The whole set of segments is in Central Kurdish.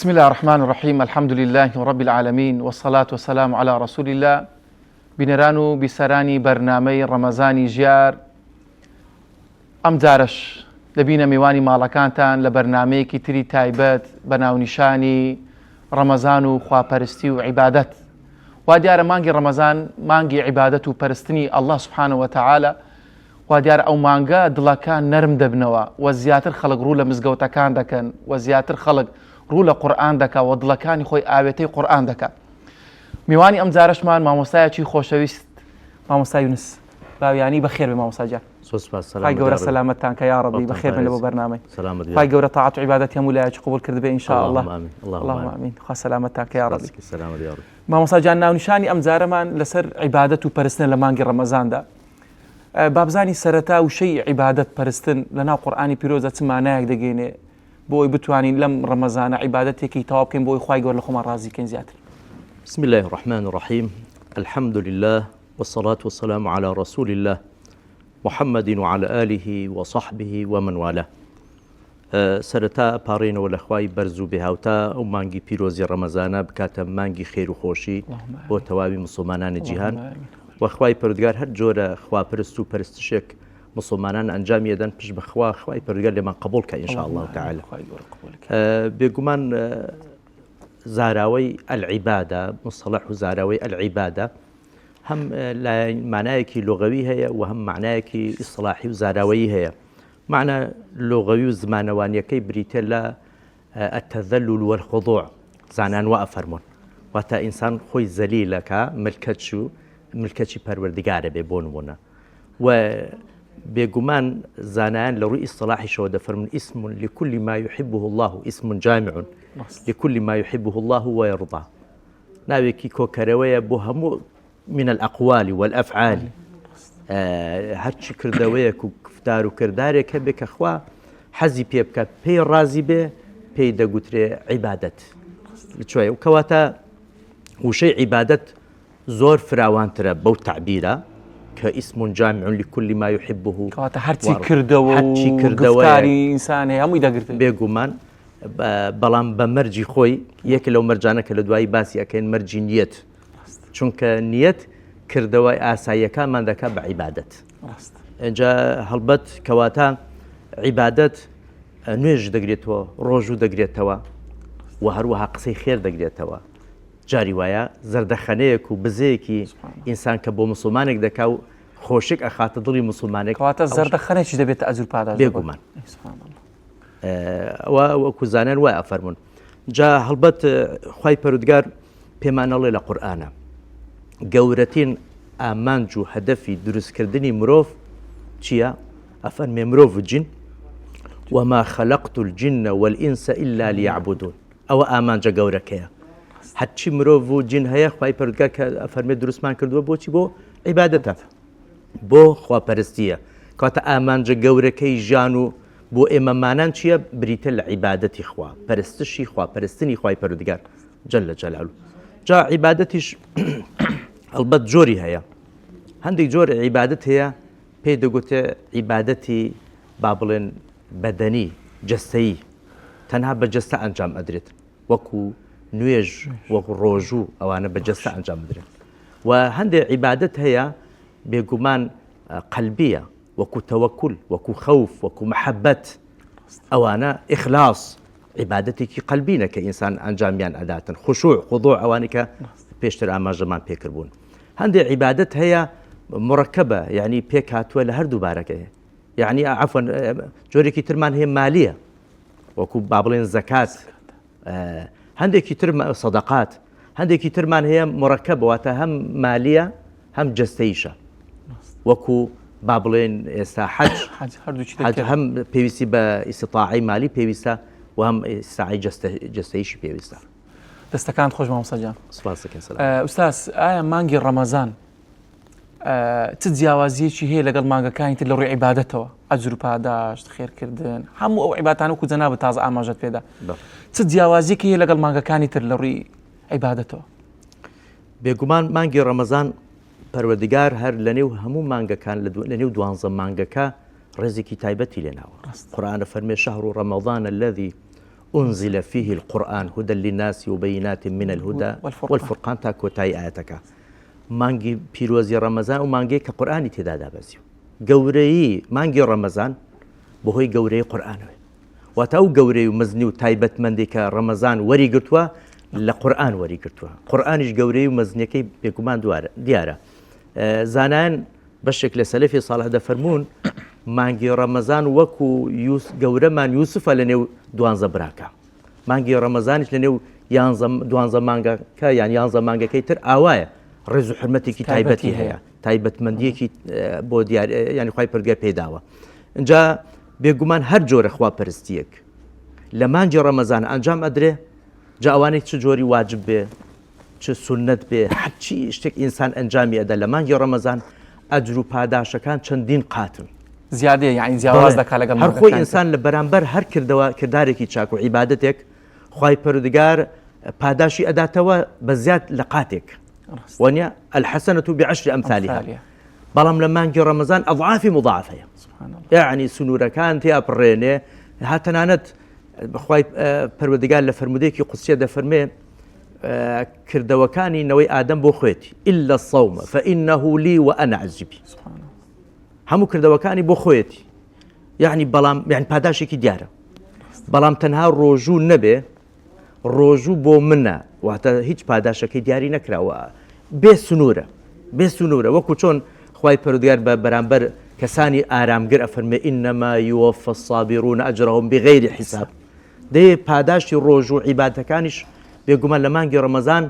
بسم الله الرحمن الرحيم الحمد لله رب العالمين والصلاة والسلام على رسول الله بنرانو بسراني برنامج رمضاني جيار ئەم جارش دەبینە میوانی ماڵەکانتان لە بەرنامەیەکی تری تایبەت بە ناونیشانی ڕەمەزان و خواپەرستی و عیبادەت. وا دیارە مانگی ڕەمەزان مانگی عیبادەت و پەرستنی ئەڵڵا سوبحانەهو وتەعالە. وا دیارە ئەو مانگە دڵەکان نەرم دەبنەوە و زیاتر خەڵک ڕوو لە مزگەوتەکان دەکەن و زیاتر خەڵک ڕوو لە قورئان دەکا و دڵەکانی خۆی ئاوێتەی قورئان دەکا. میوانی ئەم جارشمان مامۆستایەکی خۆشەویست مامۆستا یونس باویانی بەخێر بێ مامۆستا جان. خی گەورە سەلامەتتان کە یا ڕەبی بەخێر بن لە بۆ بەرنامەی. خی گەورە تاعات و عیبادەت هەموو لایەکی قبول کرد بێ ئینشاء الله. اللهم ئامین. خوا سەلامەتتان کە یا ڕەبی. مامۆستا جان ناونیشانی ئەم جارەمان لەسەر عیبادەت و پەرستن لە مانگی ڕەمەزاندا. بابزانی سەرەتا وشەی عیبادەت پەرستن لەناو قورئانی پیرۆزە چ مانایەک دەگەێنێ بۆ ئەوی بتوانین لەم ڕەمەزانە عیبادەتێکی تەواو بکەین بۆ ئەوی خوای گەورە لە خۆمان ڕازی بکەین زیاتر. بسم الله الرحمن الرحيم الحمد لله والصلاة والسلام على رسول الله محمد وعلى آله وصحبه ومن والاه. سرتا پارین و لخوای برزو به هاوتا و مانگی پیروزی رمضان بکاتە مانگی خیر و خۆشی بۆ تەواوی مسلمانان جیهان و خوای پەروەردگار هەر جۆرە خواپەرست و پەرستشێک مسلمانان ئەنجام ئەدەن پشت بەخوا خوای پەروەردگار لێمان قبول کە ئینشاء الله تعالى. بێگومان زاراوەی العیبادە مصطلح و زاراوەی العیبادە هەم معنایەکی لغەوی هەیە و هەم معنایەکی ئیصلاحی و زاراوەیی هەیە. معنى لغوي و زمانەوانیەکەی بریتە لە التذلل والخضوع زانان وا ئەفەرمون واتە ئینسان خۆی زەلیلەکە ملکەچی پەروەردگارە بێ بۆ نمونە و بێگومان زانایان لە ڕووی ئیصلاحیشەوە دەفەرمون اسم لكل ما يحبه الله اسم جامع لكل ما يحبه الله ويرضى. ناوێکی کۆکەرەوەیە بۆ هەموو من الأقوال والأفعال هەرچی کردەوەیەک و گفتار و کردارێک هەبێ کە خوا حەزی پێ بکە پێی ڕازی بێ پێی دەگوترێ عیبادەت لەکوێیە و کەواتە وشەی عیبادەت زۆر فراوانترە بەو تعبیرە کە اسم جامع لكل ما يحبه کەواتە هەرچی کردەوە و گفتاری ئینسان هەیە هەمووی دەگرێت بێگومان بەڵام بە مەرجی خۆی یەکە لەو مەرجانە کە لە دوایی باسی ئەکەین مەرجی نیەت چونکە نیەت کردەوەی ئاساییەکانمان دەکا بە عیبادەت. اینجا هەڵبەت کەواتە عیبادەت نوێژ دەگرێتەوە ڕۆژوو دەگرێتەوە و هەروەها قسەی خێر دەگرێتەوە. جاری وایە زەردەخەنەیەک و بزەیەکی ئینسان کە بۆ مسلمانێک دەکا و خۆشک ئەخاتە دڵی مسلمانێک کەواتە زەردەخەنێکی دەبێتە ئەجر پاداش بێگومان وەکو زانان وای ئەفەرمون. جا هەڵبەت خوای پەروەردگار پێمانەڵێ لە قورئانە گەورەترین ئامانج و هەدەفی دروستکردنی مرۆڤ چییە؟ ئەفەرمێ مرۆڤ و جین وما خلقت الجن والإنس إلا ليعبدون. ئەوە ئامانجە گەورەکەیە. هەرچی مرۆڤ و جین هەیە خوای پەروەردگار کە ئەفەرمێ دروستمان کردووە بۆچی؟ بۆ عیبادەتە بۆ خواپەرستیە. کەواتە ئامانجە گەورەکەی ژیان و بۆ ئێمەمانان چییە؟ بریتە لە عیبادەتی خوا پەرستشی خواپەرستنی خوای پەروەردگار جەلە جەلالوه. جا عیبادەتیش هەڵبەت جۆری هەیە. هەندێک جۆر عیبادەت هەیە پێی دەگوتێ عیبادەتی با بڵێن بەدەنی جەستەیی تەنها بە جەستە ئەنجام ئەدرێت وەکو نوێژ وەکو ڕۆژوو ئەوانە بە جەستە ئەنجام بدرێت و هەندێک عیبادەت هەیە بێگومان قەلبیە وەکو تەوەکل وەکو خەوف وەکو مەحەبەت ئەوانە ئیخلاص عیبادەتێکی قەلبینە کە ئینسان ئەنجامیان ئەداتن خوشوع خضوع ئەوانی کە پێشتر ئاماژەمان پێکردبوون. هەندێک عیبادەت هەیە مڕەکەبە یعنی پێک هاتووە لە هەردوو بارەکەی یعنی عەفوەن جۆرێکی ترمان هەیە مالیە وەکو با بڵێن زەکات هەندێکی تر سەدەقات هەندێکی ترمان هەیە مڕەکەبە واتە هەم مالیە هەم جەستەییشە وەکو با بڵێن ئێستا حەج هەم پێویستی بە ئیستیطاعەی مالی پێویستە و هەم ئیستیطاعەی جەستەییشی پێویستە. دەستەکان خۆش مامۆستا جان. سپاس دەکەم. ئوستاز ئایا مانگی ڕەمەزان چ جیاوازیەکی هەیە لەگەڵ مانگەکانی تر لە ڕووی عیبادەتەوە ئەجر و پاداشت خێرکردن هەموو ئەو عیبادەتان وەکو جەنابەت تازە ئاماژەت پێدا چ جیاوازیەکی هەیە لەگەڵ مانگەکانی تر لە ڕووی عیبادەتەوە؟ بێگومان مانگی ڕەمەزان پەروەردگار هەر لەنێو هەموو مانگەکان لەنێو 12 مانگەکە ڕێزێکی تایبەتی لێناوە. قورئان فەرمێ شەهر ڕەمەضان الذي أنزل فيه القرآن هدى للناس وبينات من الهدى والفرقان تا كوتاي آياتك مانجي بيروزي رمضان ومانجي كقرآن تدادا بزيو قوري مانجي رمضان بهوي قوري قرآن وتاو قوري ومزني وتايبت مندي كرمضان وري قرتوا لقرآن وري قرتوا قرآنش قوري ومزنيكي بيكمان ديارة زانان بشكل سلفي صالح دا فرمون مانگی رمضان وەکو گەورەمان یوسفە لە نێو دوانزە براکە مانگی ڕەمەزانیش لە نێو دوانزە مانگەکە یان یانزە مانگەکەی تر ئاوایە ڕێز و حرمەتێکی تایبەتی هەیە تایبەتمەندیەکی بۆ دیار ینی خوای پەروەردگار پێداوە اینجا بێگومان هەر جۆرە خواپەرستیەک لە مانگی ڕەمەزان ئەنجام ئەدرێ جا ئەوانەی چ جۆری واجب بێ چ سونەت بێ هەرچی شتێک ئینسان ئەنجامی ئەدا لە مانگی ڕەمەزان ئەجر و پاداشەکان چەندین قاتن زیادە یعنی جیاواز دەکا لەگەڵ هەر خۆی ئینسان لە بەرامبەر هەر کردارێکی چاک و عیبادەتێک خوای پەروەردگار پاداشی ئەداتەوە بە زیاد لە قاتێک وانە الحەسەنەة بعشر ئەمثالها بەڵام لە مانگی ڕەمەزان ئەضعافی مضاعفەیە یعنی سنوورەکان تێپڕێنێ هاتەنانەت خوای پەروەردگار لە فەرمودەیەکی قودسیە دەفەرمێ کردەوەکانی نەوەی ئادەم بۆ خۆیەتی إلا الصوم فإنه لي وأنا أجزي به هەموو کردەوەکانی بۆ خۆیەتی یعنی بەڵام یعنی پاداشێکی دیارە بەڵام تەنها ڕۆژوو نەبێ ڕۆژوو بۆ منە واتە هیچ پاداشەکەی دیاری نەکراوە بێ سنوورە وەکو چۆن خوای پەروەردگار بە بەرامبەر کەسانی ئارامگر ئەفەرمێ ئینەما یووەفە الصابرون ئەجرهم بغەیری حیساب دەیە پاداشی ڕۆژ و عیبادەکانیش بێگومان لە مانگی ڕەمەزان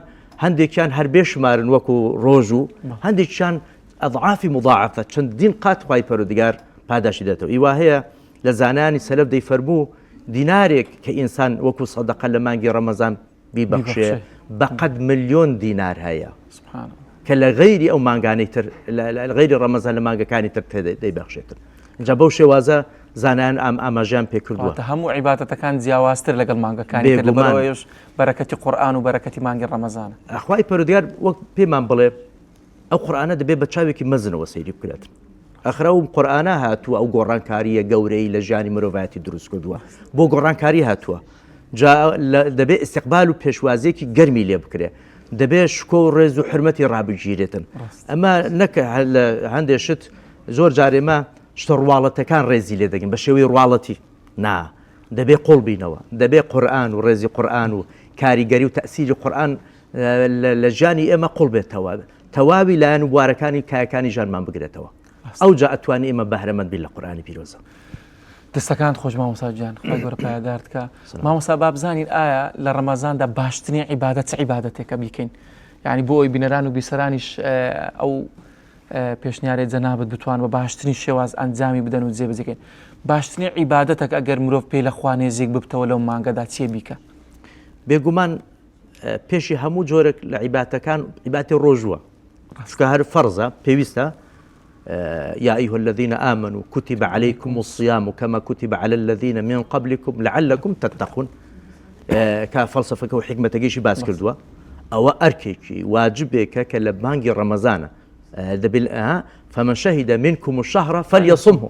هەندێکیان هەر بێ شمارن وەکو ڕۆژ و هەندێکیان ئەضعافی مضاعفە چەندین قات خوای پەروەردگار پاداشی دێتەوە ئیوا هەیە لە زانانی سەلەف دەیفەرموو دینارێک کە ئینسان وەکو سەدەقە لە مانگی ڕەمەزان بیبەخشێ بەقەد ملیۆن دینار هەیە کە لە غەیری ئەو مانگانەی تر لە غەیری ڕەمەزان لە مانگەکانی تر دەیبەخشێتن اینجا بەو شێوازە زانایان ئاماژیان پێ کردووە هەموو عیبادەتەکان جیاوازتر لەگەڵ مانگەکانی لەبەرەوەیش بەرەکەتی قورئان و بەرەکەتی مانگی ڕەمەزانە خوای پەروەردگار وەک پێمان بڵێ ئەو قورئانە دەبێت بە چاوێکی مەزنەوە سەیری بکرێت ئەخرا و قورئانە هاتووە ئەو گۆڕانکاریە گەورەی لە ژیانی مرۆڤایەتی دروست کردووە بۆ گۆڕانکاری هاتووە دەبێت ئیستیقبال و پێشوازیەکی گەرمی لێ بکرێ دەبێت شکۆ و ڕێز و حرمەتی ڕابگیرێتن ئەمە نەکە هەندێک شت زۆر جارێمە شتە ڕواڵەتەکان ڕێزی لێ دەگەن بە شێوەی ڕواڵەتی نا دەبێت قوڵ بینەوە دەبێت قورئان و ڕێزی قورئان و کاریگەری و تەئسیری قورئان لە ژیانی ئێمە قوڵ بێتەوە تەواوی لایەن وارەکانی کایەکانی ژانمان بگرێتەوە ئەو جا ئەتوانی ئێمە بەهرەمەند بین لە قورئانی پیرۆزە دەستەکان خۆش مامۆستا گیان خۆی گەورە پایدار بکە مامۆستا با بزانین ئایا لە ڕەمەزاندا باشترین عیبادەت چ عیبادەتێکە بیکەین یعنی بۆ ئەوی بینەران و بیسەرانیش ئەو پێشنیارێت جەنابەت بتوان بە باشترین شێواز ئەنجامی بدەن و جێبەجێکەین باشترین عیبادەتێک ئەگەر مرۆڤ پێی لە خوا نێزیک ببتەوە لەو مانگەدا چێ بیکە بێگومان پێشی هەموو جۆرێک لە عیبادەتەکان عیبادەتی ڕۆژووە چونکە هەر فەرزە پێویستە يا أيها الذين آمنوا كتب عليكم الصيام كما كتب على الذين من قبلكم لعلكم تتقون كفلسفة وحكمة جيش باس كردوا أو أركيكي واجبك كلبانجي رمضان فمن شهد منكم الشهر فليصمه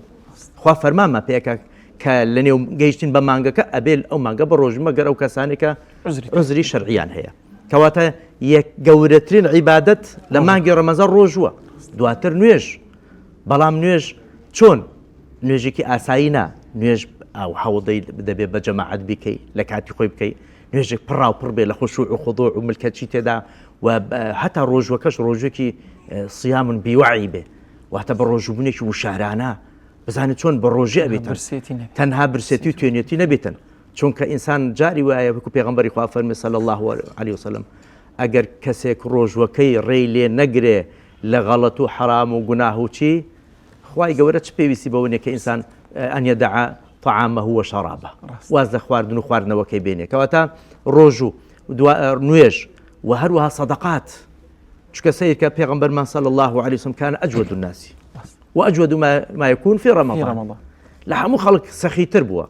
خوا فرمان ما بيك كلنيو جيشتين بمانجا كأبيل أو مانجا بروج مجر أو كسانك عذري شرعيان هي كواتا يجورترين عبادة لمانجي رمضان روجوا دواتر نويج بەڵام نوێژ چۆن نوێژێکی ئاسایینا نوێژ ئەو حەوڵدەی دەبێت بە جەماعەت بیکەی لە کاتی خۆی بکەی نوێژێک پڕاو پڕ بێ لە خۆشوع و خودوع و ملکەتی تێدا و هەتا ڕۆژوەکەش ڕۆژێکی سیامن بیوعی بێ واتە بە ڕۆژبوونێکی وشارانە بزانێت چۆن بە ڕۆژێ ئەبێتن تەنها برسێتی و توێنێتی نەبێتن چونکە ئینسان جاری وایە وەکو پێغەمبەری خوا فەرمێ صلی الله علیه وسلم ئەگەر کەسێک ڕۆژوەکەی ڕێی لێ نەگرێ لە غەڵەت و حرام و گوناه و چی خوای گەورە چ پێویستی بەوەیە کە ئینسان ئەن یەدەع طعامه وشرابه واز لە خواردن و خواردنەوەکەی بێنێ کەواتە ڕۆژ و نوێژ و هەروەها سەدەقات چونکە سەیرکە پێغەمبەرمان صلی الله عليه وسلم كان أجود الناس وأجود ما يكون في رمضان لە هەموو خەڵک سەخیتر بووە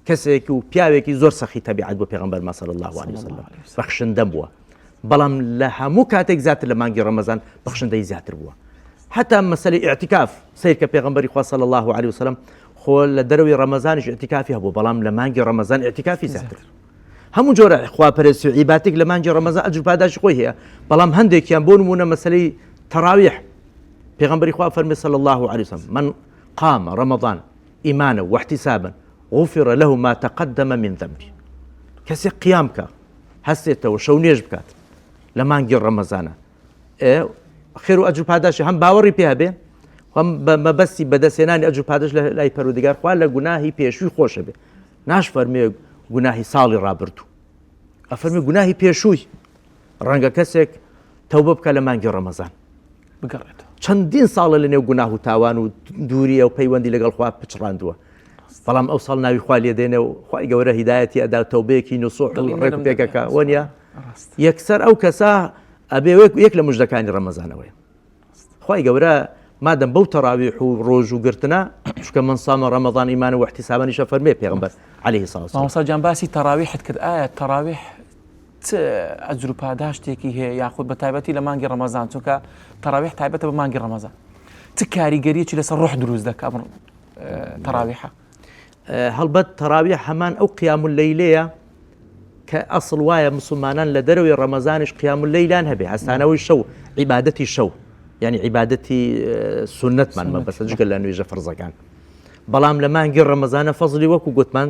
کەسێکی و پیاوێکی زۆر سەخی تەبیعەت بۆ پێغەمبەرمان صلی الله عليه وسلم بەخشندە بووە بەڵام لە هەموو کاتێک زیاتر لە مانگی ڕەمەزان بەخشندەی زیاتر بووە حتى مسألة اعتكاف سير كبيغمبري خوا صلى الله عليه وسلم خۆ لە دەروی ڕەمەزانیش ئێعتیکافی هەبوو بەڵام لە مانگی ڕەمەزان ئێعتیکافی زیاتر هەموو جۆرە خواپەرستی و عیبادێک لە مانگی ڕەمەزان ئەجر پاداشی خۆی هەیە بەڵام هەندێکیان بۆ نمونە مەسەلەی تەراویح پێغەمبەری خوا فەرمی صلی الله عليه وسلم من قام رمضان إيمانا واحتسابا غفر له ما تقدم من ذنبه کەسێک قیام بکە هەستێتەوە شەو نوێژ بکات لە مانگی ڕەمەزانە خێر و ئەجر پاداشی هەم باوەڕی پێ هەبێ هەم مەبەستی بەدەستێنانی ئەجر پاداش لە لای پەروەردگار خوا لە گوناهی پێشووی خۆشە بێ ناشفەرمێ گوناهی ساڵی ڕابردوو ئەفەرمێ گوناهی پێشووی ڕەنگە کەسێک تەوبە بکە لە مانگی ڕەمەزان بگەڕێت چەندین ساڵە لە نێو گوناه و تاوان و دووریە و پەیوەندی لەگەڵ خوا پچڕاندووە بەڵام ئەو ساڵ ناوی خوا لێ دێنێ و خوای گەورە هیدایەتی ئەدا تەوبەیەکی نوسوح و ڕێک و پێکەکە وەنیە یەکسەر ئەو کەسە ئەبێ یەک لە موژدەکانی ڕەمەزانەوەی خوای گەورە مادەم بەو تەراویح و ڕۆژ و گرتنە چونکە من سامە ڕەمەزان ئیمان و احتیسابانیشە فەرمێ پێغەمبەر عەلەیهی السڵاة والسلام مامۆستا گیان باسی تەراویحت کرد ئایا تەراویح ئەجر و پاداشتێکی هەیە یاخود بە تایبەتی لە مانگی ڕەمەزان چونکە تەراویح تایبەتە بە مانگی ڕەمەزان چ کاریگەریەکی لەسەر ڕۆح دروست دەکات تەراویحە هەڵبەت تەراویح هەمان ئەو قیام اللەیلەیە کە ئەسڵ وایە مسلمانان لە دەرەوەی ڕەمەزانیش قیام اللەیلان هەبێ هەستانەوەی شەو عیبادەتی شەو یعنی عیبادەتی سونەتمان مەبەستە جگە لە نوێژە فەرزەکان بەڵام لە مانگی ڕەمەزانە فەزلی وەکو گوتمان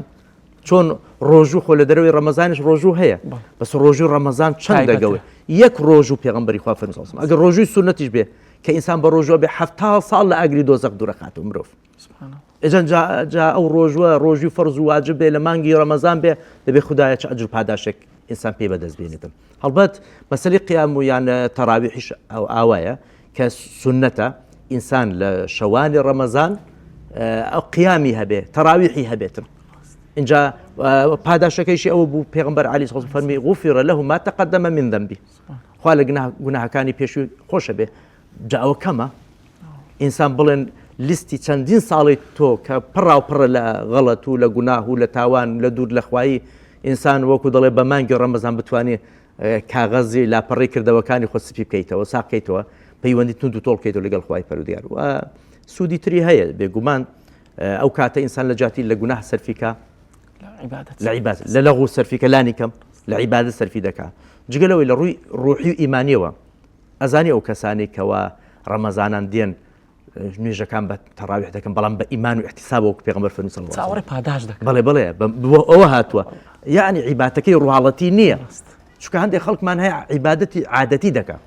چۆن ڕۆژوو خۆ لە دەرەوەی ڕەمەزانیش ڕۆژوو هەیە بەس ڕۆژوی ڕەمەزان چەند دەگەوێت یەک ڕۆژ و پێغەمبەری خوا فەرمی صلی الله علیه و سلم ئەگەر ڕۆژوی سونەتیش بێ کە ئینسان بە ڕۆژوە بێ 70 ساڵ لە ئاگری دۆزەق دوورەخاتەوە مرۆڤ ئەجەن جا ئەو ڕۆژوە ڕۆژی فەرز و واجب بێ لە مانگی ڕەمەزان بێ دەبێ خوددایە چ ئەجر پاداشێک ئینسان پێ بەدەست بێنێتن هەڵبەت مەسەلەی قیام و یان تەراویحیش ئەو ئاوایە کە سونەتە ئینسان لە شەوانی ڕەمەزان ئەو قیامی هەبێ تەراویحی هەبێتن اینجا پاداشەکەیشی ئەوە بوو پێغەمبەر عەلەیهی السڵاة والسلام فەرمی غفر له ما تقدم من ذنبه خوا لە گوناهەکانی پێشووی خۆشە بێ جا ئەوە کەمە ئینسان بڵێن لیستی چەندین ساڵی تۆ کە پڕاوپڕە لە غەڵەت و لە گوناه و لە تاوان لە دوور لە خوایی ئینسان وەکو دەڵێ بە مانگی ڕەمەزان بتوانێت کاغەزی لاپەڕی کردەوەکانی خۆ سپی بکەیتەوە ساقیتەوە پەیوەندی تونند و تۆڵ بکەیتەوە لەگەڵ خوای پەروەردگار و سوودی تری هەیە بێگومان ئەو کاتە ئینسان لە جاتی لە گوناه سەرفیکە لە عیبادەت لە لەغو سەرفیکە لانی کەم لە عیبادەت سەرفی دەکات جگەلەوەی لە ڕووی ڕوحی و ئیمانیەوە ئەزانی ئەو کەسانی کەوا ڕەمەزانان دێن نوێژەکان بە تەراویح دەکەن بەڵام بە ئیمان و احتیسابەوە پێغەمبەر فەرمی صلی الله علیه و سلم چاوەڕێ پاداش دەکەن بەڵێ ئەوە هاتووە یعنی عیبادەتەکەی ڕوحاڵەتی نییە چونکە هەندێک خەڵکمان هەیە عیبادەتی عادەتی دەکات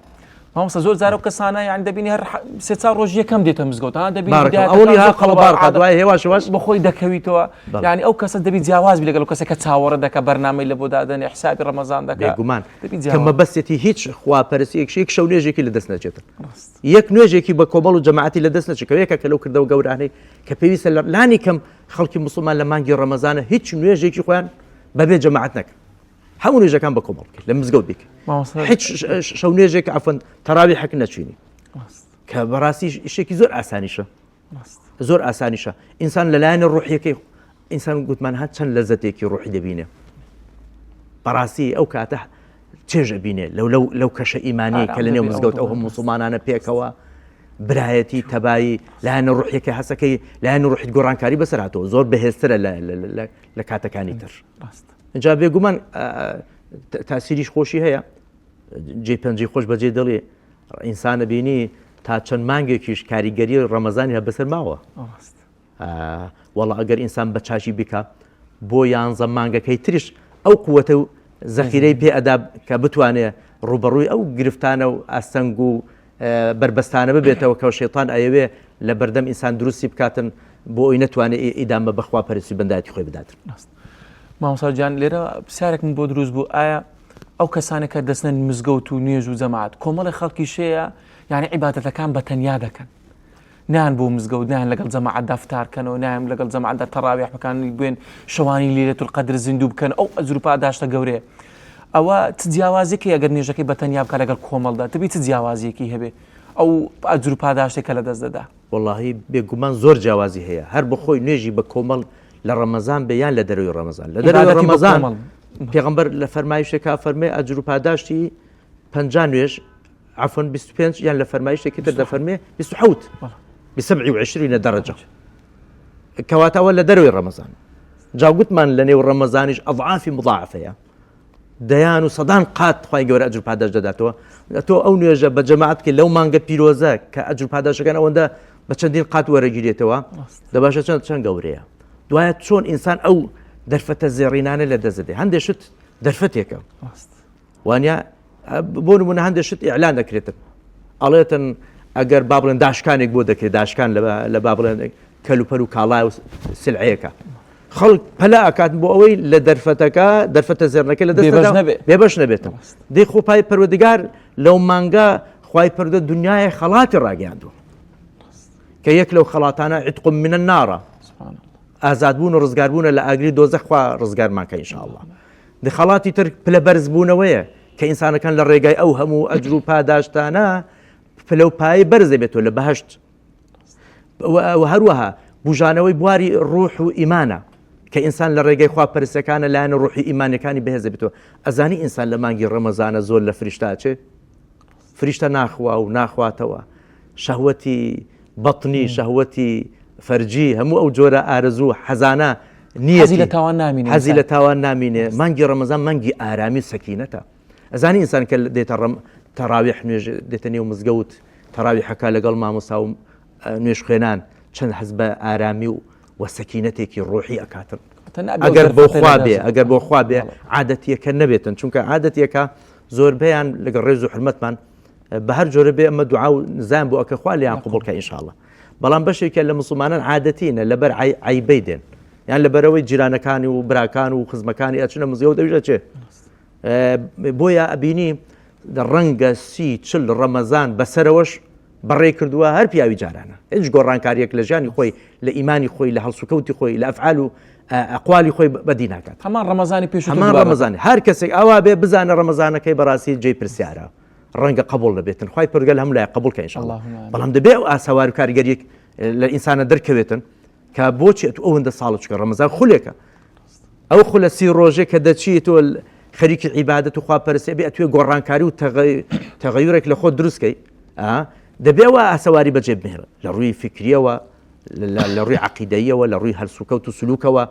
مامۆستا زۆر جارە کەسانە یان دەبینی هەر سێ چوار ڕۆژ یەکەم دێتە مزگەوت ئەوەی ها قەڵەبار قەدوای هێواش بەخۆی دەکەویتەوە یعنی ئەو کەسە دەبی جیاواز بی لەگەڵ کەسێکە چاوەڕە دەکە بەرنامەی لە بۆ دادنی حسابی ڕەمەزان دەکات بێگومان کە مەبەستێتی هیچ خواپەرستی یەک شەو نوێژێکی لە دەست نەچێتن یەک نوێژێکی بە کۆمەڵ و جەماعەتی لە دەست نەچێت کە لەو کردەوە گەورانەی کە پێویستە لانی کەم خەڵکی موسڵمان لە مانگی ڕەمەزانە هیچ نوێژێکی خۆیان بەبێ جەماعەت نەکەن هەموو نوێژەکان بە کۆمەڵ بکەیت لە مزگەوت بیکەیت هیچ شەو نوێژێک ئەفەن تەراویحێک نەچوینی کە بەڕاستی شتێکی زۆر ئاسانیشە زۆر ئاسانیشە ئینسان لەلایەنە ڕوحیەکەی ئینسان گوتمان هات چەند لەزەتێکی ڕوحی دەبینێ بەڕاستی ئەو کاتە چێژە بینێ لەو کەشە ئیمانی کە لە نێو مزگەوت ئەو هەموو موسڵمانانە پێکەوە برایەتی تەبایی لایەنە ڕوحیەکە هەسەکەی لایەنە ڕوحیت گۆڕانکاری بەسەر هاتەوە زۆر بەهێزترە لە کاتەکانی تر اینجا بێگومان تاسیریش خۆشی هەیە جێ پەنجەی خۆش بەجێ دڵێ ئینسانە بینی تا چەند مانگێکیش کاریگەری ڕەمەزانی هە بەسەر ماوە وەڵا ئەگەر ئینسان بە چاشی بکە بۆ 11 مانگەکەی تریش ئەو قووەتە و زەخیرەی پێ ئەدا کە بتوانێت ڕوبەڕووی ئەو گرفتانە و ئاستەنگ و بربەستانە ببێتەوە کە شەیطان ئەیەوێ لە بەردەم ئینسان دروستی بکاتن بۆ ئەوی نەتوانێت ئیدامە بەخوا پەرستی بەندایەتی خۆی بداتن مامۆستا گیان لێرە پرسیارێکم بۆ دروست بوو ئایا ئەو کەسانێک کە دەستنە مزگەوت و نوێژ و جەماعەت کۆمەڵی خەڵکی شەیە یعنی عیبادەتەکان بە تەنیا دەکەن نیان بۆ مزگەوت نیان لەگەڵ جەماعەتدا فتارکەنەوە نیان لەگەڵ جەماعەتدا تەراویح بکەن بێن شەوانی لەیلەتول قەدر زیندوو بکەن ئەو ئەجر و پاداشتە گەورەیە ئەوە چ جیاوازێکی ئەگەر نوێژەکەی بە تەنیا بکە لەگەڵ کۆمەڵدا تبی چ جیاوازیەکی هەبێ ئەو ئەجر و پاداشتێکە لە دەست دەدا وەڵاهی بێگومان زۆر جیاوازی هەیە هەر بخۆی نوێژی بە کۆمەڵ لە ڕەمەزان بێیان لە دەروی ڕەمەزان لە دەروی ڕەمەزان پێغەمبەر لە فەرمایشێکا فەرمێ ئەجر و پاداشتی 50 نوێژ عفوا 25 یان لە فەرمایشێکی تر دەفەرمێ 27 ب27 درجة کەواتەوە لە دەروی ڕەمەزان جاگوتمان لە نێو ڕەمەزانیش ئەضعافی مضاعفەیە دەیان و سەدان قات خی گەورە ئەجر پاداش دەداتەوە تۆ ئەو نوێژە بە جەماعەتکە لەو مانگە پیرۆزە کە ئەجر پاداشەکان ئەوەندە بە چەندین قات وەرەگیرێتەوە دەباشە چەند گەورەیە دوایە چۆن ئینسان ئەو دەرفەتە زێڕینانە لە دەزدێ هەندێشت دەرفەتێکە وانە بۆ نمونە هەندێشت ئیعلان دەکرێتن ئەڵێتن ئەگەر با بڵێن داشکانێک بۆ دەکرێت داشکان لە با بڵێن کەلوپەر و کاڵای و سلعەیەەکە خەڵک پەلا ئەکات بۆ ئەوەی لە دەرفەتە زێڕنەکە لە بێبەش نەبێتم دەی خۆپای پەروەردگار لەو مانگە خوای پەروەردە دنیای خەڵاتی ڕاگەیاندووە کە یەک لەو خەڵاتانە عتق من النار ئازادبوون و ڕزگاربوونە لە ئاگری دۆزەخ خوا ڕزگارمانکە ئینشاءالله دە خەڵاتی تر پلە بەرزبوونەوەیە کە ئینسانەکان لە ڕێگای ئەو هەموو ئەجر و پاداشتانە پلە پایە بەرز دەبێتەوە لە بەهەشت هەروەها بژانەوەی بواری ڕوح و ئیمانە کە ئینسان لە ڕێگەی خواپەرستەکانە لایەنە ڕوحی ئیمانەکانی بەهێز دەبێتەوە ئەزانی ئینسان لە مانگی ڕەمەزانە زۆر لە فریشتاچێ فریشتە ناخوا و ناخواتەوە شەهوەتی بەطنی شەهوەتی فەرجی هەموو ئەو جۆرە ئارەزوو حەزانە نییە حەزی لە تاوان نامینێ مانگی ڕەمەزان مانگی ئارامی سەکینەتە ئەزانی ئینسان کە دێتە تەراویح نوێژ دێتە نێو مزگەوت تەراویحەکە لەگەڵ مامۆستا و نوێژ خوێنان چەند حەز بە ئارامی و سەکینەتێکی ڕۆحی ئەکاتن ئەگەر بۆ خوا بێ عادەتیەکە نەبێتن چونکە عادەتیەکە زۆربەیان لەگەڵ ڕێز و حرمەتمان بە هەر جۆرە بێ ئەمە دوعا و نزان بۆ ئەکە خوا لێیان قبوڵکە ئینشاءالله بەڵام بەشێکە لە مسلمانان عادەتینە لەبەر عیبەی دێن یان لەبەرەوەی جیرانەکانی و براکان و خزمەکانی ئەچنە مزگەوت دەویژە چێ بۆیە ئەبینی ڕەنگە 30-40 ڕەمەزان بەسەرەوەش بەڕێ کردووە هەر پیاوی جارانە هیچ گۆڕانکاریەک لە ژیانی خۆی لە ئیمانی خۆی لە هەڵسوکەوتی خۆی لە ئەفعال و ئەقوالی خۆی بەدی ناکات هەمان ڕەمەزانی پێش هەمان ڕەمەزانی هەر کەسێک ئەوا بێ بزانە ڕەمەزانەکەی بەڕاستی جێی پرسیارە ڕەنگە قبول دەبێتن خی پرگەل هەم لای قبولکە ئینشاءالله بەڵام دەبێ ئەو ئاساوار و کاریگەریەک لە ئینسانە دەرکەوێتن کە بۆچی ئەوەندە ساڵ چکە ڕەمەزان خولێکە ئەو خولە 30 ڕۆژێ کە دەچیت تۆ خەریکی عیبادەت و خواپەرستی بێ ئەتوێ گۆڕانکاری و تەغەیورێک لە خۆت دروستکەی دەبێەوە ئاسەواری بەجێ بمێنێت لە ڕووی فکریەوە لە ڕووی عەقیدەیەوە لە ڕووی هەلسوکەوت و سلوکەوە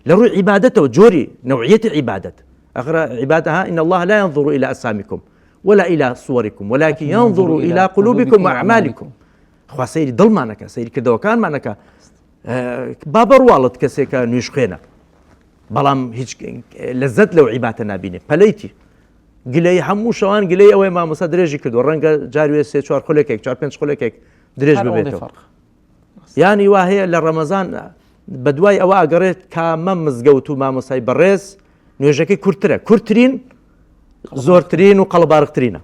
لە ڕووی عیبادەتەوە جۆری نوعیەتی عیبادەت ئەخرا عیبادەها إن الله لا ينظر إلى أجسامكم ولا إلى صوركم ولكن ينظر إلى قلوبكم وأعمالكم خوا سەیری دڵمانەکە سەیری کردەوەکانمانەکە با بەڕواڵت کەسێکە نوێژ خوێنە بەڵام هیچ لەزەت لەو عیباتە نابینێ پەلەیتی گلەی هەموو شەوان گلەی ئەوەی مامۆستا درێژی کردو ڕەنگە جاروێ 3-4 خولێکێک 4-5 خولێکێک درێژ ببێتەوە یانی وا هەیە لە ڕەمەزان بە دوای ئەوە ئەگەڕێت کامە مزگەوت و مامۆسای بەڕێز نوێژەکەی کورتترە کورتترین زۆرترین و قەڵبارقترینە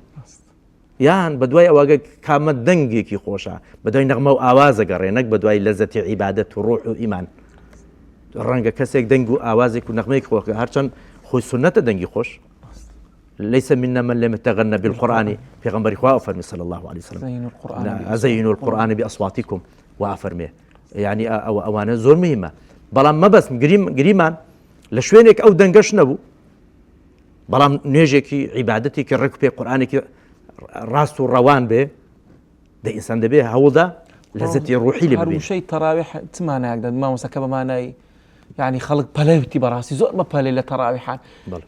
یان بە دوای ئەوەگە کامە دەنگێکی خۆشە بە دوای نەغمە و ئاوازە گەڕێنەک بە دوای لەزەتی عیبادەت و ڕوح و ئیمان ڕەنگە کەسێک دەنگ و ئاوازێک و نەغمەیەک خۆکە هەرچەند خۆی سنەتە دەنگی خۆش ليس منا من لم يتغنى بالقرآن في غنبري خوا أفرمي صلى الله عليه وسلم أزينوا القرآن بأصواتكم وأفرمي يعني أوانا زور مهمة بلام ما بس قريمان لشوينك أو دنقش نبو بلام نيجيكي عبادتي كالركب قرآنك راس روان به ده إنسان ده به هودا لذتي روحي لي هر شيء تراويح تمانا يقدر ما مسكبه ماناي يعني خلق بلاوتي براسي زور ما بالي لتراويحان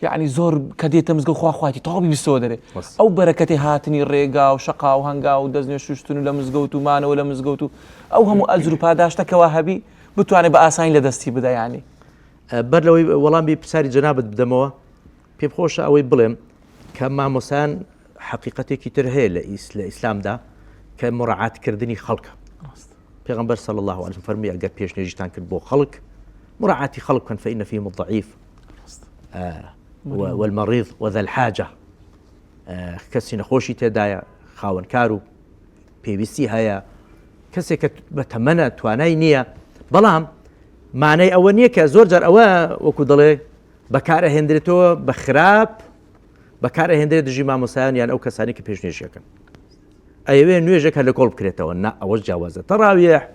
يعني زور كديت مزقو خواتي طابي بالسودري او بركتي هاتني الريقا وشقا وهنقا ودزني شوشتون ولا مزقوتو مانا ولا مزقوتو او هم ازرو باداشتا كواهبي بتواني باساين لدستي بدا يعني برلوي والله بساري جنابت بدموه بيبخوش اوي بلم كما مسان حقيقتي كتير هي لإسلام دا كمراعاة كردني خلق پیغمبر صلى الله عليه وسلم فرمي اگر پیش نجتان کرد بو خلق مراعاة خلق فإن فيهم الضعيف والمريض وذا الحاجة كسي نخوشي تدايا خاون كارو PVC هيا كسي بتمنى تواناي نية بلام معنى أولنية كزور جار أوا وكو ضلي بكاره هندرتو بخراب بكاره هندرت دجي ما مسان يعني أو كساني كبيش نيشيكن أيوة نيجك هلا قلب كريتو نا أوج جوازة تراويح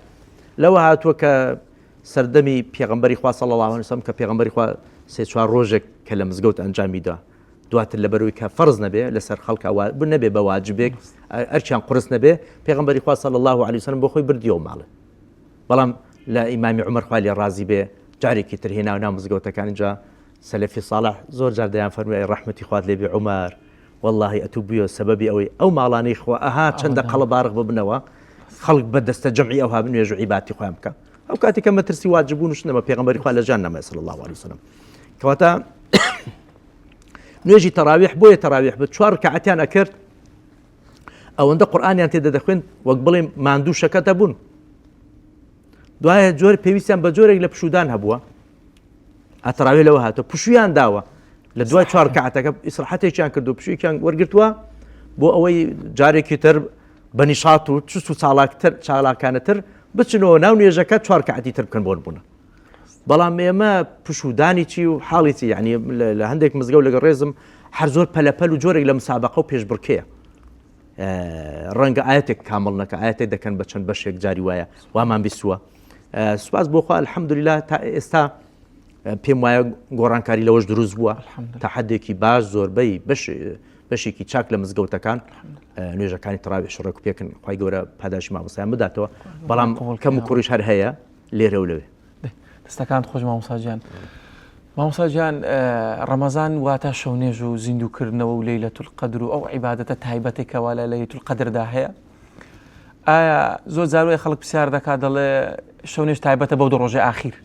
لو هاتوك سردمي پیغمبری خوا صلی الله علیه و سلم که پیغمبری خوا 3-4 ڕۆژێک کە لە مزگەوت ئەنجامی دا دواتر لەبەرەوەی کە فەرز نەبێ لەسەر خەڵک نەبێ بە واجبێک ئەرچیان قورس نەبێ پیغمبری خوا صلی الله علیه و سلم بۆ خۆی بردیەوە ماڵێ بەڵام لا ئیمامی عومەر خوای لێ ڕازی بێ جارێکی تر هێنا و ناو مزگەوتەکان اینجا سەلەفی ساڵح زۆر جار دەیان فەرمووی ڕەحمەتی خوات لێ بێ عومەر والله ئەتوو بوویە سەبەبی ئەوەی ئەو ماڵانەی خوا ئەها چەندە قەڵە بارق ببنەوە خەڵک بە دەستە جەمعی ئەوها بنوێژ و عیبادەتی خۆیان بکە ئەو کاتێک کە مەترسی واجب بوون شنەمە پێغەمبەری خوا لە جان نەما صلی الله عليه وسلم کەواتە نوێژی تەراویح بۆیە تەراویح بە 4 ڕکعەتیان ئەکرد ئەوەندە قورئانیان تێدا دەخوێن وەک بڵێم ماندوو شەکەتە بوون دوایە جۆر پێویستیان بە جۆرێک لە پشودان هەبووە ئەتەراویح لەوە هاتووە پشویان داوە لە دوای 4 ڕکعەتەکە ئیسراحەتێکیان کرد و پشوویەکیان وەرگرتووە بۆ ئەوەی جارێکی تر بە نیشاط و چست و چالاکانەتر بچنەوە ناو نوێژەکە 4 ڕکعەتی تر بکەن بۆ بوونە بەڵام ئێمە پشودانی چی و حاڵی چی یعنی لە هەندێک مزگەوت لەگەڵ ڕێزم هەر زۆر پەلەپەل و جۆرێک لە مسابقە و پێشبڕکەیە ڕەنگە ئاەتێک کامڵ نەکە ئاەتێک دەکەن بە چەند بەشێک جاری وایە وامان بیستووە سوپاس بۆ خوا الحەمدولیلا تا ئێستا پێم وایە گۆڕانکاری لەوەش دروست بووە تا حدێکی باش زۆربەی بەشێکی چاک لە مزگەوتەکان نوێژەکانی تەراویح شڕێک و پێکن خوای گەورە پاداشی مامۆستایان بداتەوە بەڵام کەم و کوڕیش هەر هەیە لێرە و لەوێ دەستەکان خۆش مامۆستا گیان ڕەمەزان واتە شەونێژ و زیندووکردنەوە و لەیلەتول قەدر و ئەو عیبادەتە تایبەتێکەوە لە لەیلەتول قەدردا هەیە ئایا زۆر جاروی خەڵک پرسیار دەکات دەڵێ شەونێژ تایبەتە بەو 2 ڕۆژی ئاخیر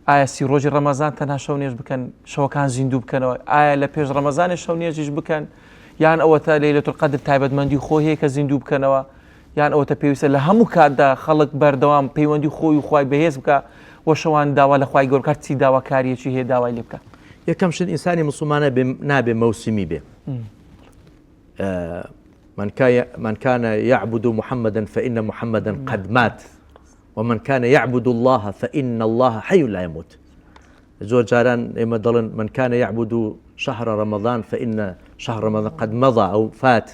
ئایا 30 ڕۆژی ڕەمەزان تەنها شەونێژ بکەن شەوەکان زیندوو بکەنەوە ئایا لە پێش ڕەمەزانێ شەونێژیش بکەن یان ئەوەتە لەیلەتول قەدر تایبەتمەندی خۆ هەیە کە زیندوو بکەنەوە یان ئەوەتە پێویستە لە هەموو کاتدا خەڵک بەردەوام پەیوەندی خۆی و خوای بەهێز بکە وە شەوان داوا لە خوای گەورە کات چی داواکاریەکی هەیە داوای لێ بکە یەکەم شت ئینسانی مسلمانە نابێ مەوسمی بێ من كان يعبد محمدا فإن محمدا قد مات ومن كان يعبد الله فإن الله حي لا يموت زۆر جاران ئێمە دەڵێن من كان يعبد شهر رمضان فإن شهر رمضان قد مضى أو فات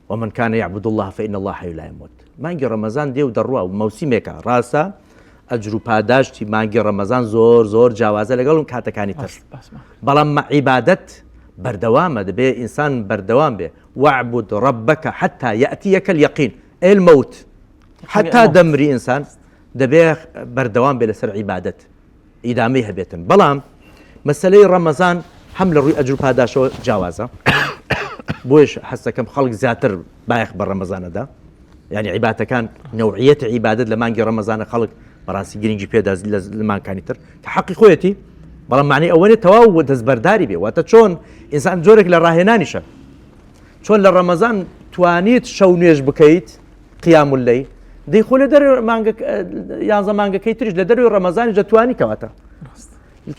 ومن كان يعبد الله فإن الله حي لا يموت مانگی ڕەمەزان دێ و دەڕوا و مەوسیمێکە ڕاستە ئەجر و پاداشتی مانگی ڕەمەزان زۆر جیاوازە لەگەڵ کاتەکانی تر بەڵام عیبادەت بەردەوامە دەبێ ئینسان بەردەوام بێ واعبد ربك حتى يأتيك اليقين أي الموت حتى دەمری ئینسان دەبێ بەردەوام بێ لەسەر عیبادەت ئیدامەی هەبێتن بەڵام مەسەلەی ڕەمەزان هەم لە ڕووی ئەجر و پاداشەوە جیاوازە بۆیش هەستەکەم خەڵک زیاتر بایەخ بە ڕەمەزانەدا یعنی عیبادەتەکان نەوعیەتی عیبادەت لە مانگی ڕەمەزانە خەڵک بەڕاستی گرنگی پێدا لە مانگەکانی تر کە حەقی خۆیەتی بەڵام معنی ئەوەنێ تەواو دەستبەرداری بێ واتە چۆن ئینسان جۆرێک لە ڕاهێنانیشە چۆن لە ڕەمەزان توانیت شەو نوێژ بکەیت قیام اللەیل دەیخۆ لە دەروی مانگە 11 مانگەکەی تریش لە دەروی ڕەمەزانی دەتوانی کەواتە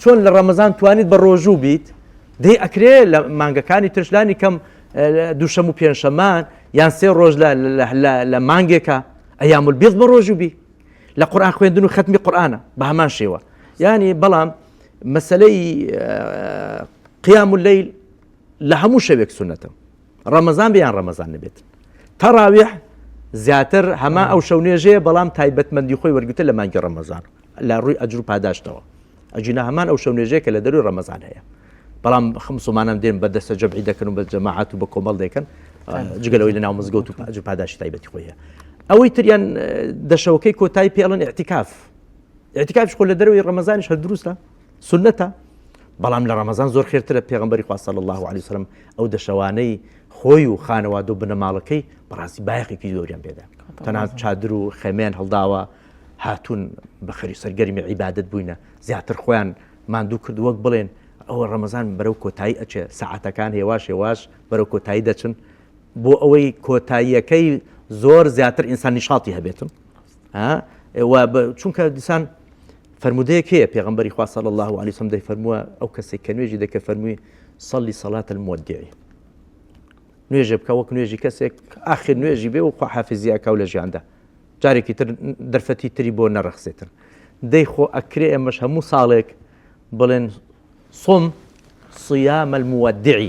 چۆن لە ڕەمەزان توانیت بە ڕۆژوو بیت دەی ئەکرێ لە مانگەکانی ترشلانی کەم دووشەم و پێنجشەمان یان 3 ڕۆژ لە مانگێکە ئەیام البیض بە ڕۆژوو بی لە قورئان خوێندن و ختمی قورئانە بە هەمان شێوە یعنی بەڵام مەسەلەی قیام اللەیل لە هەموو شەوێک سونەتە ڕەمەزان بیان ڕەمەزان نبێت تەراویح زیاتر هەما ئەو شەو نوێژەیە بەڵام تایبەتمەندی خۆی وەرگتە لە مانگی ڕەمەزان لە ڕووی ئەجر و پاداشتەوە ئەجینە هەمان ئەو شەو نوێژەیە کە لە دەروی ڕەمەزان هەیە بەڵام مسلمانان دێن بە دەستە جەمعی دەکەن و بە جەماعەت و بە کۆمەڵ دەکەن جگەلەوەی لە ناو مزگەوت و ئەجر و پاداشی تایبەتی خۆیە ئەوەی تریان دەشەوەکەی کۆتایی پێڵن ئیعتیکافش خۆ لە دەروی ڕەمەزانیش هەر دروستە سنەتە بەڵام لە ڕەمەزان زۆر خێرترە پێغەمبەری خوا صلی الله عليه وسلم ئەو دەشەوانەی خۆی و خانەوادە و بنەماڵەکەی بەڕاستی بایەخێکی زۆریان پێدا تەنها چادر و خێمەیان هەڵداوە هاتوون بە خەری سەرگەرمی عیبادەت بووینە زیاتر خۆیان ماندوو کرد وەک بڵێن ئەوە ڕەمەزان بەرەو کۆتایی ئەچێ سەعاتەکان هێواش بەرەو کۆتایی دەچن بۆ ئەوەی کۆتاییەکەی زۆر زیاتر ئینسان نیشاڵی هەبێتن چونکە دیسان فرمودەیەک هەیە پێغەمبەری خوا صلی الله عليه وسلم دەیفەرمووە ئەو کەسێک کە نوێژی دەکە فەرمووی صلی صلاة المودع نوێژە بکە وەک نوێژی کەسێک ئاخر نوێژی بێ و خوا حافزی ئەکاو لە ژیاندا جارێکی تر دەرفەتی تری بۆ نەڕەخسێتن دەی خۆ ئەکرێ ئێمەش هەموو ساڵێک بڵێن صم صيام المودع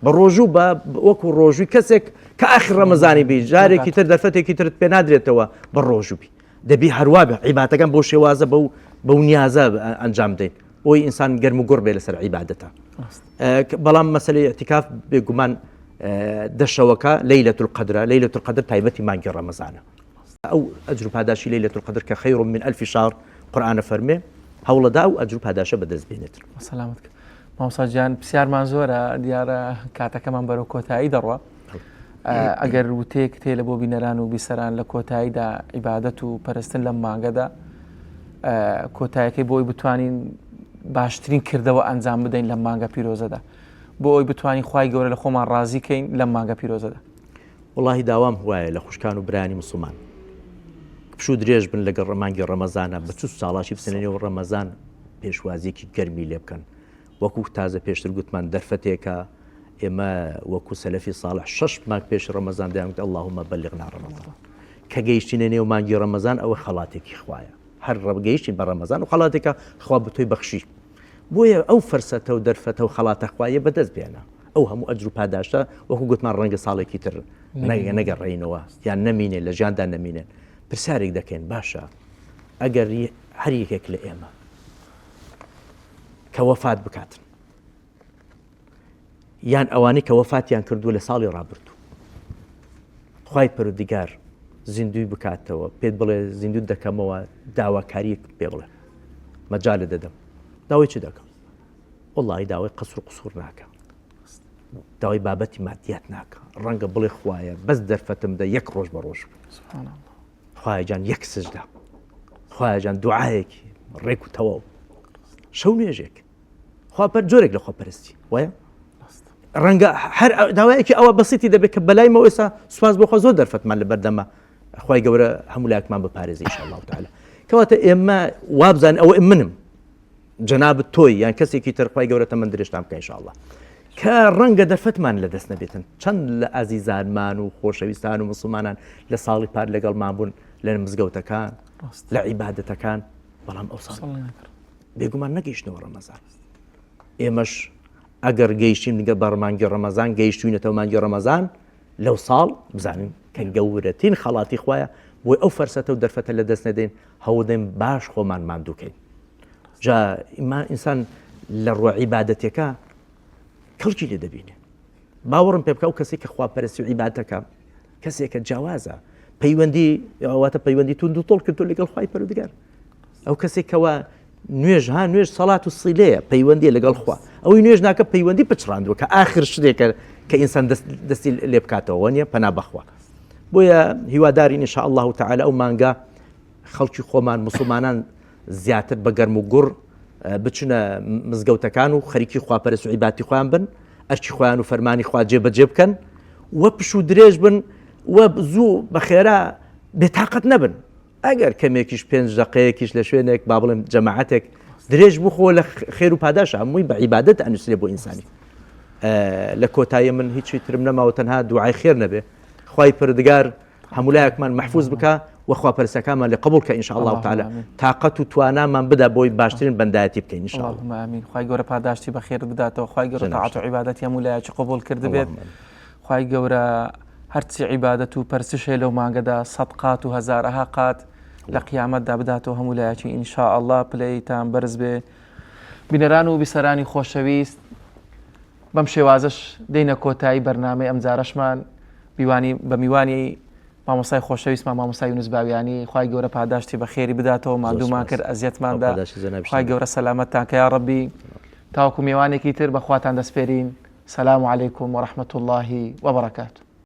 بە ڕۆژوو بە وەکو ڕۆژووی کەسێک کە ئاخر ڕەمەزانی بی جارێکی تر دەرفەتێکی ترت پێ نادرێتەوە بە ڕۆژوو بی دەبی هەروە بە عیبادەتەکان بۆ شێوازە بەو نیازە ئەنجام دەین بۆی ئینسان گەرم و گۆڕ بێ لەسەر عیبادەتە بەڵام مەسەلەی ئیعتیکاف بێگومان دەشەوەکە لەیلەتول قەدرە لەیلەتول قەدر تایبەتی مانگی ڕەمەزانە ئەو ئەجر و پاداشی لەیلەتول قەدر کە خەیڕ من ئەلفی شهر قورئانە فەرمێ هەوڵەدا و ئەجر و پاداشە بەدەست بێنێت. سەلامت مامۆستا گیان پرسیارمان زۆرە دیارە کاتەکەمان بەرەو کۆتایی دەڕوە. ئەگەر وتێک تێ لە بۆ بینەران و بیسەران لە کۆتاییدا عیبادەت و پەرستن لەم مانگەدا کۆتاییەکەی بۆی بتوانین باشترین کردەوە ئەنجام بدەین لەم مانگە پیرۆزەدا بۆ ئەوی بتوانین خوای گەورە لە خۆمان ڕازیکەین لەم مانگە پیرۆزەدا. وڵاهی داوام وایە لە خوشکان و برانی مسلمان پشوو درێژ بن لەگەڵ ڕەمانگی ڕەمەزانە بە چ ساڵاشی بسێنێنەوە ڕەمەزان پێشوازیەکی گەرمی لێ بکەن وەکو تازە پێشتر گوتمان دەرفەتێکە ئێمە وەکو سەلەفی ساڵح 6 مانگ پێش ڕەمەزان دەیانگوت اللهم بلغنا ڕەمەزان کە گەیشتینە نێو مانگی ڕەمەزان ئەوە خەڵاتێکی خوایە هەر ڕەگەیشتین بە ڕەمەزان و خەڵاتێکە خوا بتۆی بەخشی بۆیە ئەو فەرسەتە و دەرفەتە و خەڵاتە خوایە بەدەست بێنە ئەو هەموو ئەجر و پاداشتە وەکو گوتمان ڕەنگە ساڵێکی تر نەگەڕێینەوە یان نەمینێ لە ژیاندا نەمینێن پرسیارێک دەکەین باشە ئەگەر هەر یەکێک لە ئێمە کە وەفات بکاتن یان ئەوانەی کە وەفاتیان کردووە لە ساڵی ڕابردوو خوای پەروەردیگار زیندوی بکاتەوە پێت بڵێ زیندوو دەکەمەوە داواکاری پێ بڵێ مەجالە دەدەم داوای چی دەکەم وەڵڵاهی داوای قەسر و قوسوور ناکە داوای بابەتی مادیات ناکە ڕەنگە بڵێ خوایە بەس دەرفەتم دە یەک ڕۆژ بە ڕۆژ خوایە جان یەک سجدە خوایە جان دوعایەکی ڕێک و تەواو شەو نوێژێک خوا پەر جۆرێک لە خۆپەرستی وایە ڕەنگە هەر داوایەکی ئەوە بەسیتی دەبێت کە بەلایمەوە ئێستا سوپاس بۆ خۆ زۆر دەرفەتمان لە بەردەمە خوای گەورە هەموو لایەکمان بپارێزی ئینشاءالله تعالی کەواتە ئێمە وابزان ئەوە منم جەنابەت تۆی یان کەسێکی تر خوای گەورە تەمەند درێژتان بکە ئینشاءالله کە ڕەنگە دەرفەتمان لەدەست نەبێتن چەند لە ئازیزانمان و خۆشەویستان و مسلمانان لە ساڵی پار لەگەڵمان بوون لە مزگەوتەکان لە عیبادەتەکان بەڵام ئەو ساڵ بێگومان نەگەیشتنەوە ڕەمەزان ئێمەش ئەگەر گەیشتین دیگە بە مانگی ڕەمەزان گەیشتوینەتەوە مانگی ڕەمەزان لەو ساڵ بزانین کە گەورەترین خەڵاتی خوایە بۆی ئەو فەرسەتە و دەرفەتە لە دەست نەدەین هەوڵدەین باش خۆمان ماندووکەین جا ئینسان لە ڕووە عیبادەتێکە کەڵکی لێ دەبینێ باوەڕم پێ بکە ئەو کەسێک کە خواپەرستی و عیبادەتەکە کەسێکە جیاوازە پەیوەندی ئەواتە پەیوەندی تون و تۆڵ کردو لەگەڵ خوای پەروەردگار ئەو کەسێکەوە نوێژ نوێژ سەڵات و سیلەیە پەیوەندی لەگەڵ خوا ئەوەی نوێژ ناکە پەیوەندی پچڕاندووە کە ئاخر شتێکە کە ئینسان دەستی لێ بکاتەوە نییە پەنا بەخوا بۆیە هیوادارین ئینشاءالله تعالی ئەو مانگە خەڵکی خۆمان مسلمانان زیاتر بە گەرم و گوڕ بچنە مزگەوتەکان و خەریکی خواپەرست و عیبادەتی خۆیان بن ئەرکی خۆیان و فەرمانی خوا جێبەجێ بکەن وە پش و درێژ بن وە زوو بە خێرا بێتاقەت نەبن ئەگەر کەمێکیش 5 دقەیەکیش لە شوێنێک با بڵێم جەماعەتێک درێژ بخۆ لە خێر و پاداشە هەمووی بە عیبادەت ئەنووسێ بۆ ئینسانی لە کۆتایی من هیچی ترم نەماوە تەنها دوعای خێر نەبێ خوای پەروەردگار هەمولایەکمان محفوظ بکە و خواپەرستەکانمان لێ قبول کە ئینشاءالله تعالی تاقەت و توانامان بدا بۆی باشترین بەندایەتی بکەین ئینشاءالله اللهم آمین خوای گەورە پاداشتی بە خێر بداتەوە خوای گەورە تاعات و عیبادەتی هەمولایەکی قبول کرد بێت خوای گەورە هەرچی عیبادەت و پەرستشێ لەو مانگەدا سەدقات و هەزارەها قات لە قیامەتدا بداتەوە هەمولایەکی ئینشاءالله پلەیتان بەرز بێ بینەران و بیسەرانی خۆشەویست بەم شێوازش دێنە کۆتایی بەرنامەی ئەم جارەشمان بە میوانی مامۆستای خۆشەویستمان مامۆستای یونس باویانی خوای گەورە پاداشتی بە خێری بداتەوە مادوومان کرد ئەزیەتماندا خوای گەورە سەلامەتتان کە یا ڕەبی تاوەکو میوانێکی تر بەخواتان دەسپێرین سەلام عەلەیکوم وەڕەحمەتوڵڵاهی وەبەڕەکاتوه